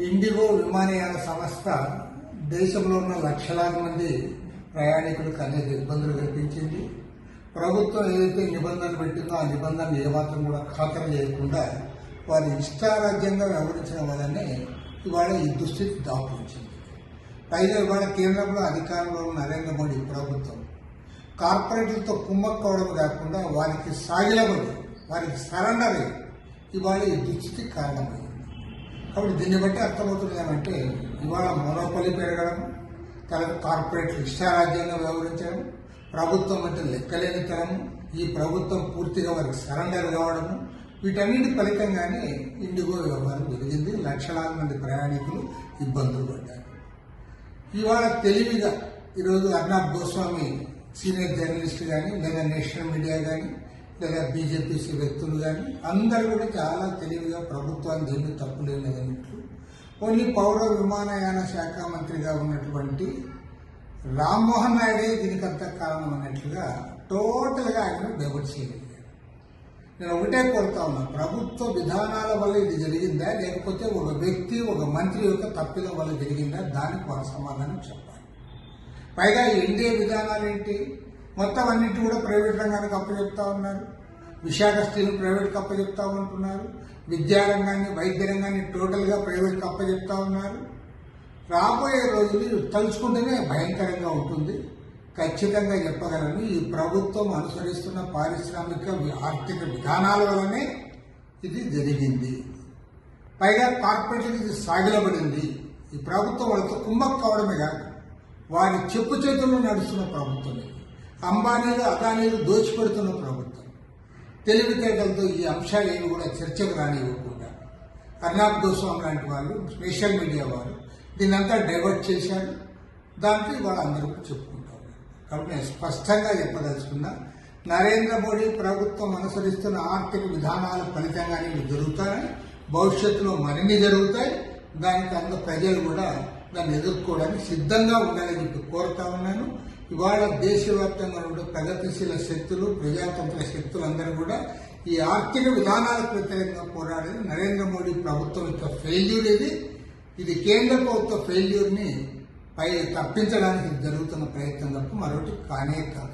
IndiGo విమానయాన సంస్థ దేశంలో ఉన్న లక్షలాది మంది ప్రయాణికులకు అనేక ఇబ్బందులు కల్పించింది. ప్రభుత్వం ఏదైతే నిబంధనలు పెట్టిందో ఆ నిబంధనలు ఏమాత్రం కూడా ఖాతరు చేయకుండా వారి ఇష్టారాజ్యంగా వ్యవహరించడం వల్లనే ఇవాళ ఈ దుస్థితి దాపురించింది. పైగా ఇవాళ కేంద్రంలో అధికారంలో ఉన్న నరేంద్ర మోడీ ప్రభుత్వం కార్పొరేట్లతో కుమ్మక్కోవడం కాకుండా వారికి సాగిలబడి వారికి సరెండర్ అయ్యి ఇవాళ ఈ దుస్థితికి కారణమైంది. కాబట్టి దీన్ని బట్టి అర్థమవుతుంది ఏమంటే ఇవాళ మొనోపలి పెరగడం, తర్వాత కార్పొరేట్లు ఇష్టారాజ్యంగా వ్యవహరించడం, ప్రభుత్వం అంటే లెక్కలేని తరము, ఈ ప్రభుత్వం పూర్తిగా వారికి సరెండర్ కావడము, వీటన్నిటి ఫలితంగానే ఇండిగో వ్యవహారం జరిగింది. లక్షలాది మంది ప్రయాణికులు ఇబ్బందులు పడ్డారు. ఇవాళ తెలివిగా ఈరోజు అర్నాబ్ గోస్వామి సీనియర్ జర్నలిస్ట్ కానీ లేదా నేషనల్ మీడియా కానీ లేదా బీజేపీ వ్యక్తులు కానీ అందరూ కూడా చాలా తెలివిగా ప్రభుత్వాన్ని దేన్ని తప్పు లేదన్నట్లు ఓన్లీ పౌర విమానయాన శాఖ మంత్రిగా ఉన్నటువంటి రామ్మోహన్ నాయుడే దీనికంత కారణం అన్నట్లుగా టోటల్గా ఆయన డైవర్ట్ చేయగలిగారు. నేను ఒకటే కోరుతా ఉన్నా, ప్రభుత్వ విధానాల వల్ల ఇది జరిగిందా లేకపోతే ఒక వ్యక్తి ఒక మంత్రి యొక్క తప్పిదం వల్ల జరిగిందా, దానికి వారు సమాధానం చెప్పాలి. పైగా ఎన్డీఏ విధానాలు ఏంటి, మొత్తం అన్నింటి కూడా ప్రైవేట్ రంగానికి అప్పచెప్తా ఉన్నారు. విశాఖ స్టీల్ ప్రైవేట్కి అప్పచెప్తా ఉంటున్నారు. విద్యారంగాన్ని వైద్య రంగాన్ని టోటల్గా ప్రైవేట్కి అప్పచెప్తా ఉన్నారు. రాబోయే రోజులు తలుచుకుంటేనే భయంకరంగా ఉంటుంది. ఖచ్చితంగా చెప్పగలను, ఈ ప్రభుత్వం అనుసరిస్తున్న పారిశ్రామిక ఆర్థిక విధానాల వల్లనే ఇది జరిగింది. పైగా కార్పొరేట్లకు ఇది సాగిలబడింది. ఈ ప్రభుత్వం వాళ్ళతో కుమ్మక్కు కావడమే కాదు, వారి చెప్పు చేతుల్లో నడుస్తున్న ప్రభుత్వమే. అంబానీలు అదానీలు దోచిపెడుతున్న ప్రభుత్వం. తెలివితేటలతో ఈ అంశాలు ఏమి కూడా చర్చకు రానివ్వకుండా అర్నాబ్ గోస్వామి లాంటి వాళ్ళు, సోషల్ మీడియా వారు దీన్నంతా డైవర్ట్ చేశారు. దాంట్లో వాళ్ళందరూ చెప్పుకుంటారు. కాబట్టి నేను స్పష్టంగా చెప్పదలుచుకున్నా, నరేంద్ర మోడీ ప్రభుత్వం అనుసరిస్తున్న ఆర్థిక విధానాల ఫలితంగానే ఇవి జరుగుతాయి. భవిష్యత్తులో మరిన్ని జరుగుతాయి. దానికి అందరూ ప్రజలు కూడా దాన్ని ఎదుర్కోవడానికి సిద్ధంగా ఉండాలని చెప్పి కోరుతా ఉన్నాను. ఇవాళ దేశవ్యాప్తంగా ఉండే ప్రగతిశీల శక్తులు, ప్రజాతంత్ర శక్తులు అందరూ కూడా ఈ ఆర్థిక విధానాలకు వ్యతిరేకంగా పోరాడేది నరేంద్ర మోడీ ప్రభుత్వం యొక్క ఫెయిల్యూర్. ఇది కేంద్ర ప్రభుత్వ ఫెయిల్యూర్ని తప్పించడానికి జరుగుతున్న ప్రయత్నం తప్ప మరొకటి కానే కాదు.